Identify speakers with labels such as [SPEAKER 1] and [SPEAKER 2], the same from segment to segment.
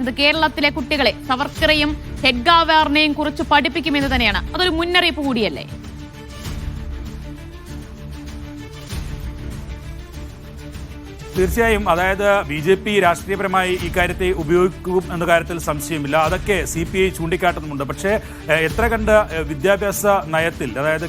[SPEAKER 1] പറയുന്നത് കേരളത്തിലെ കുട്ടികളെ സവർക്കറെയും ഹെഡ്ഗാവേറിനെയും കുറിച്ച് പഠിപ്പിക്കുമെന്ന് തന്നെയാണ്. അതൊരു മുന്നറിയിപ്പ് കൂടിയല്ലേ?
[SPEAKER 2] തീർച്ചയായും. അതായത് BJP രാഷ്ട്രീയപരമായി ഈ കാര്യത്തെ ഉപയോഗിക്കും എന്ന കാര്യത്തിൽ സംശയമില്ല. അതൊക്കെ CPI ചൂണ്ടിക്കാട്ടുന്നുണ്ട്. പക്ഷേ എത്ര കണ്ട് വിദ്യാഭ്യാസ നയത്തിൽ, അതായത്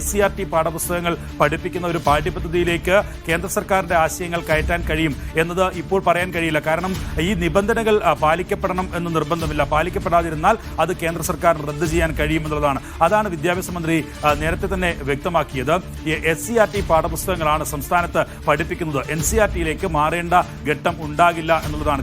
[SPEAKER 2] SCRT പാഠപുസ്തകങ്ങൾ പഠിപ്പിക്കുന്ന ഒരു പാഠ്യപദ്ധതിയിലേക്ക് കേന്ദ്ര സർക്കാരിന്റെ ആശയങ്ങൾ കയറ്റാൻ കഴിയും എന്നത് ഇപ്പോൾ പറയാൻ കഴിയില്ല. കാരണം ഈ നിബന്ധനകൾ പാലിക്കപ്പെടണം എന്ന് നിർബന്ധമില്ല. പാലിക്കപ്പെടാതിരുന്നാൽ അത് കേന്ദ്ര സർക്കാർ റദ്ദ് ചെയ്യാൻ കഴിയുമെന്നുള്ളതാണ്. അതാണ് വിദ്യാഭ്യാസ മന്ത്രി നേരത്തെ തന്നെ വ്യക്തമാക്കിയത്. SCRT പാഠപുസ്തകങ്ങളാണ് സംസ്ഥാനത്ത് പഠിപ്പിക്കുന്നത്. NCRT മാറേണ്ട ഘട്ടം ഉണ്ടാകില്ല എന്നുള്ളതാണ്.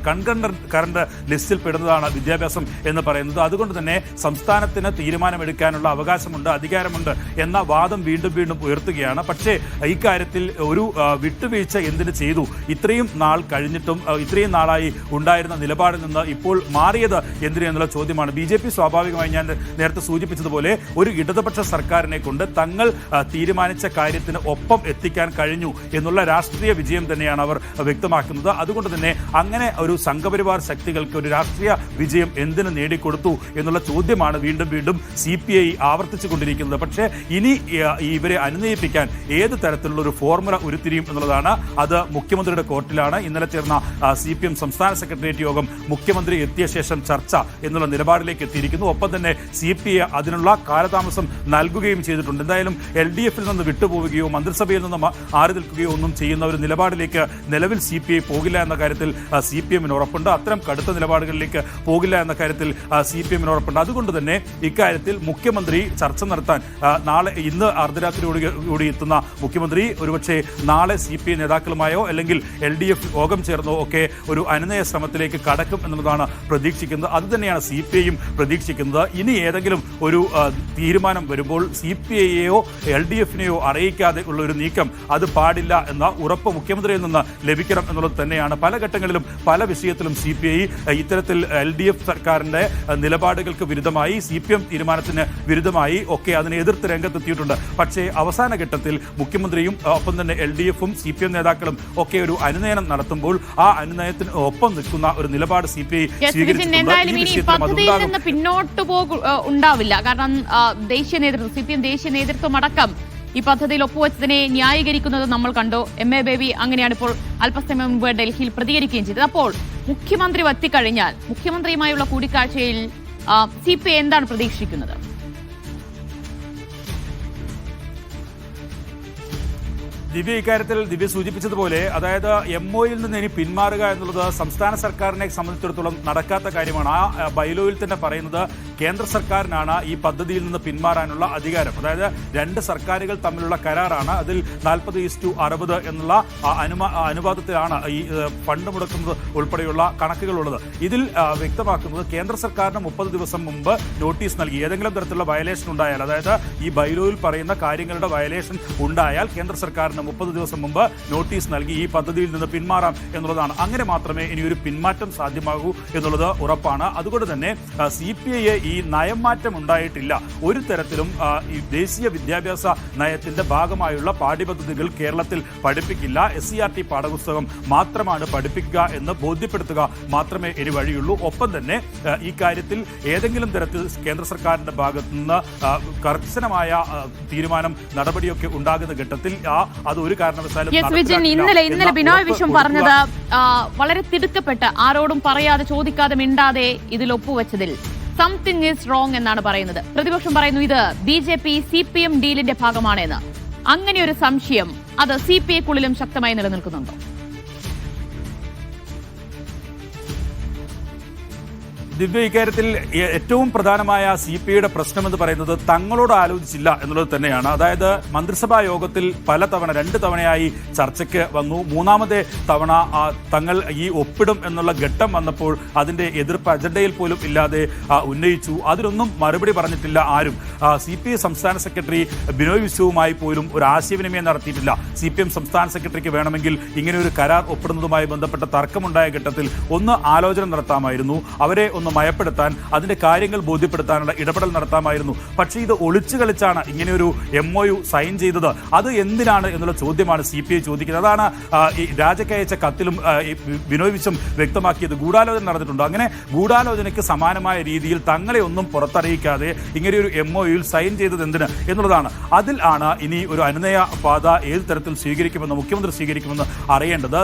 [SPEAKER 2] കറണ്ട് ലിസ്റ്റിൽ പെടുന്നതാണ് വിദ്യാഭ്യാസം എന്ന് പറയുന്നത്. അതുകൊണ്ട് തന്നെ സംസ്ഥാനത്തിന് തീരുമാനമെടുക്കാനുള്ള അവകാശമുണ്ട്, അധികാരമുണ്ട് എന്ന വാദം വീണ്ടും വീണ്ടും ഉയർത്തുകയാണ്. പക്ഷേ ഇക്കാര്യത്തിൽ ഒരു വിട്ടുവീഴ്ച എന്തിന് ചെയ്തു? ഇത്രയും നാൾ കഴിഞ്ഞിട്ടും ഇത്രയും നാളായി ഉണ്ടായിരുന്ന നിലപാടിൽ നിന്ന് ഇപ്പോൾ മാറിയത് എന്തിന് എന്നുള്ള ചോദ്യമാണ്. BJP സ്വാഭാവികമായി ഞാൻ നേരത്തെ സൂചിപ്പിച്ചതുപോലെ ഒരു ഇടതുപക്ഷ സർക്കാരിനെ കൊണ്ട് തങ്ങൾ തീരുമാനിച്ച കാര്യത്തിന് ഒപ്പം എത്തിക്കാൻ കഴിഞ്ഞു എന്നുള്ള രാഷ്ട്രീയ വിജയം തന്നെയാണ് അവർ വ്യക്തമാക്കുന്നത്. അതുകൊണ്ട് തന്നെ അങ്ങനെ ഒരു സംഘപരിവാർ ശക്തികൾക്ക് ഒരു രാഷ്ട്രീയ വിജയം എന്തിന് നേടിക്കൊടുത്തു എന്നുള്ള ചോദ്യമാണ് വീണ്ടും വീണ്ടും CPI ആവർത്തിച്ചുകൊണ്ടിരിക്കുന്നത്. പക്ഷേ ഇനി ഇവരെ അനുനയിപ്പിക്കാൻ ഏത് തരത്തിലുള്ള ഒരു ഫോർമുല ഉരുത്തിരിയും എന്നുള്ളതാണ്. അത് മുഖ്യമന്ത്രിയുടെ കോർട്ടിലാണ്. ഇന്നലെ ചേർന്ന CPM സംസ്ഥാന സെക്രട്ടേറിയറ്റ് യോഗം മുഖ്യമന്ത്രി എത്തിയ ശേഷം ചർച്ച എന്നുള്ള നിലപാടിലേക്ക് എത്തിയിരിക്കുന്നു. ഒപ്പം തന്നെ CPI അതിനുള്ള കാലതാമസം നൽകുകയും ചെയ്തിട്ടുണ്ട്. എന്തായാലും LDF-ൽ നിന്ന് വിട്ടുപോവുകയോ മന്ത്രിസഭയിൽ നിന്ന് മാറി നിൽക്കുകയോ ഒന്നും ചെയ്യുന്ന ഒരു നിലപാടിലേക്ക് നിലവിൽ CPI പോകില്ല എന്ന കാര്യത്തിൽ CPM-ന് ഉറപ്പുണ്ട്. അത്തരം കടുത്ത നിലപാടുകളിലേക്ക് പോകില്ല എന്ന കാര്യത്തിൽ CPM-ന് ഉറപ്പുണ്ട്. അതുകൊണ്ട് തന്നെ ഇക്കാര്യത്തിൽ മുഖ്യമന്ത്രി ചർച്ച നടത്താൻ ഇന്ന് അർദ്ധരാത്രിയോടുകൂടി എത്തുന്ന മുഖ്യമന്ത്രി ഒരുപക്ഷെ നാളെ CPI നേതാക്കളുമായോ അല്ലെങ്കിൽ LDF യോഗം ചേർന്നോ ഒക്കെ ഒരു അനുനയ ശ്രമത്തിലേക്ക് കടക്കും എന്നുള്ളതാണ് പ്രതീക്ഷിക്കുന്നത്. അതുതന്നെയാണ് CPI-യും പ്രതീക്ഷിക്കുന്നത്. ഇനി ഏതെങ്കിലും ഒരു തീരുമാനം വരുമ്പോൾ CPI-യെയോ LDF-നെയോ അറിയിക്കാതെ ഉള്ള ഒരു നീക്കം അത് പാടില്ല എന്ന ഉറപ്പ് മുഖ്യമന്ത്രിയിൽ നിന്ന് ലഭിക്കണം എന്നുള്ളത് തന്നെയാണ്. പല ഘട്ടങ്ങളിലും പല വിഷയത്തിലും CPI ഇത്തരത്തിൽ LDF സർക്കാരിന്റെ നിലപാടുകൾക്ക് വിരുദ്ധമായി, CPM തീരുമാനത്തിന് വിരുദ്ധമായി ഒക്കെ അതിനെ എതിർത്ത് രംഗത്തെത്തിയിട്ടുണ്ട്. പക്ഷേ അവസാന ഘട്ടത്തിൽ മുഖ്യമന്ത്രിയും ഒപ്പം തന്നെ LDF-ഉം CPM നേതാക്കളും ഒക്കെ ഒരു അനുനയനം നടത്തുമ്പോൾ ആ അനുനയത്തിന് ഒപ്പം നിൽക്കുന്ന ഒരു നിലപാട് CPI
[SPEAKER 1] സ്വീകരിച്ചിട്ടുണ്ട്. പിന്നോട്ട് ഉണ്ടാവില്ല. കാരണം ദേശീയ നേതൃത്വം, CPM ദേശീയ നേതൃത്വം അടക്കം ഈ പദ്ധതിയിൽ ഒപ്പുവെച്ചതിനെ ന്യായീകരിക്കുന്നത് നമ്മൾ കണ്ടു. MA ബേബി അങ്ങനെയാണ് ഇപ്പോൾ അല്പസമയം മുമ്പ് ഡൽഹിയിൽ പ്രതികരിക്കുകയും ചെയ്തത്. അപ്പോൾ മുഖ്യമന്ത്രി എത്തിക്കഴിഞ്ഞാൽ മുഖ്യമന്ത്രിയുമായുള്ള കൂടിക്കാഴ്ചയിൽ CPI എന്താണ് പ്രതീക്ഷിക്കുന്നത്?
[SPEAKER 2] ദിവ്യ സൂചിപ്പിച്ചതുപോലെ, അതായത് MOയിൽ നിന്ന് ഇനി പിന്മാറുക എന്നുള്ളത് സംസ്ഥാന സർക്കാരിനെ സംബന്ധിച്ചിടത്തോളം നടക്കാത്ത കാര്യമാണ്. ആ ബൈലോയിൽ തന്നെ പറയുന്നത് കേന്ദ്ര സർക്കാരിനാണ് ഈ പദ്ധതിയിൽ നിന്ന് പിന്മാറാനുള്ള അധികാരം. അതായത് രണ്ട് സർക്കാരുകൾ തമ്മിലുള്ള കരാറാണ്. അതിൽ 40:60 എന്നുള്ള അനുപാതത്തിലാണ് ഈ ഫണ്ട് മുടക്കുന്നത് ഉൾപ്പെടെയുള്ള കണക്കുകളുള്ളത്. ഇതിൽ വ്യക്തമാക്കുന്നത് കേന്ദ്ര സർക്കാരിന് 30 ദിവസം മുമ്പ് നോട്ടീസ് നൽകി ഏതെങ്കിലും തരത്തിലുള്ള വയലേഷൻ ഉണ്ടായാൽ, അതായത് ഈ ബൈലോയിൽ പറയുന്ന കാര്യങ്ങളുടെ വയലേഷൻ ഉണ്ടായാൽ കേന്ദ്ര സർക്കാരിന് 30 ദിവസം മുമ്പ് നോട്ടീസ് നൽകി ഈ പദ്ധതിയിൽ നിന്ന് പിന്മാറാം എന്നുള്ളതാണ്. അങ്ങനെ മാത്രമേ ഇനി ഒരു പിന്മാറ്റം സാധ്യമാകൂ എന്നുള്ളത് ഉറപ്പാണ്. അതുകൊണ്ട് തന്നെ CPI ഈ നയം മാറ്റം ഉണ്ടായിട്ടില്ല. ഒരു തരത്തിലും ഈ ദേശീയ വിദ്യാഭ്യാസ നയത്തിന്റെ ഭാഗമായുള്ള പാഠ്യപദ്ധതികൾ കേരളത്തിൽ പഠിപ്പിക്കില്ല. SCRT പാഠപുസ്തകം മാത്രമാണ് പഠിപ്പിക്കുക എന്ന് ബോധ്യപ്പെടുത്തുക മാത്രമേ ഇനി വഴിയുള്ളൂ. ഒപ്പം തന്നെ ഈ കാര്യത്തിൽ ഏതെങ്കിലും തരത്തിൽ കേന്ദ്ര സർക്കാരിന്റെ ഭാഗത്തു നിന്ന് കർശനമായ തീരുമാനം നടപടിയൊക്കെ ഉണ്ടാകുന്ന ഘട്ടത്തിൽ അത് ഒരു കാരണവശാലും
[SPEAKER 1] ഇന്നലെ ബിനോയ് വിശ്വം പറഞ്ഞത് വളരെ തിടുക്കപ്പെട്ട് ആരോടും പറയാതെ ചോദിക്കാതെ മിണ്ടാതെ ഇതിൽ ഒപ്പുവെച്ചതിൽ സംതിങ് ഈസ് റോങ് എന്നാണ് പറയുന്നത്. പ്രതിപക്ഷം പറയുന്നു ഇത് BJP CPM ഡീലിന്റെ ഭാഗമാണെന്ന്. അങ്ങനെ ഒരു സംശയം അത് CPI-ക്കുള്ളിലും ശക്തമായി നിലനിൽക്കുന്നുണ്ടോ?
[SPEAKER 2] ദിവ്യ, ഇക്കാര്യത്തിൽ ഏറ്റവും പ്രധാനമായ CPI-യുടെ പ്രശ്നമെന്ന് പറയുന്നത് തങ്ങളോട് ആലോചിച്ചില്ല എന്നുള്ളത് തന്നെയാണ്. അതായത് മന്ത്രിസഭാ യോഗത്തിൽ പലതവണ 2 തവണയായി ചർച്ചയ്ക്ക് വന്നു. മൂന്നാമത്തെ തവണ തങ്ങൾ ഈ ഒപ്പിടും എന്നുള്ള ഘട്ടം വന്നപ്പോൾ അതിന്റെ എതിർപ്പ് അജണ്ടയിൽ പോലും ഇല്ലാതെ ഉന്നയിച്ചു. അതിലൊന്നും മറുപടി പറഞ്ഞിട്ടില്ല ആരും. CPI സംസ്ഥാന സെക്രട്ടറി ബിനോയ് വിശ്വവുമായി പോലും ഒരു ആശയവിനിമയം നടത്തിയിട്ടില്ല. CPM സംസ്ഥാന സെക്രട്ടറിക്ക് വേണമെങ്കിൽ ഇങ്ങനെ ഒരു കരാർ ഒപ്പിടുന്നതുമായി ബന്ധപ്പെട്ട തർക്കമുണ്ടായ ഘട്ടത്തിൽ ഒന്ന് ആലോചന നടത്താമായിരുന്നു, അവരെ ഒന്ന് ഒന്ന് മയപ്പെടുത്താൻ, അതിന്റെ കാര്യങ്ങൾ ബോധ്യപ്പെടുത്താനുള്ള ഇടപെടൽ നടത്താമായിരുന്നു. പക്ഷേ ഇത് ഒളിച്ചു കളിച്ചാണ് ഇങ്ങനെയൊരു MOU സൈൻ ചെയ്തത്. അത് എന്തിനാണ് എന്നുള്ള ചോദ്യമാണ് CPI ചോദിക്കുന്നത്. അതാണ് ഈ രാജയ്ക്കയച്ച കത്തിലും ബിനോയ് വിശ്വം വ്യക്തമാക്കിയത്. ഗൂഢാലോചന നടന്നിട്ടുണ്ട്. അങ്ങനെ ഗൂഢാലോചനയ്ക്ക് സമാനമായ രീതിയിൽ തങ്ങളെ ഒന്നും പുറത്തറിയിക്കാതെ ഇങ്ങനെയൊരു MOUയിൽ സൈൻ ചെയ്തത് എന്തിന് എന്നുള്ളതാണ്. അതിൽ ആണ് ഇനി ഒരു അനുനയ പാത ഏത് തരത്തിൽ സ്വീകരിക്കുമെന്ന് മുഖ്യമന്ത്രി സ്വീകരിക്കുമെന്ന് അറിയേണ്ടത്.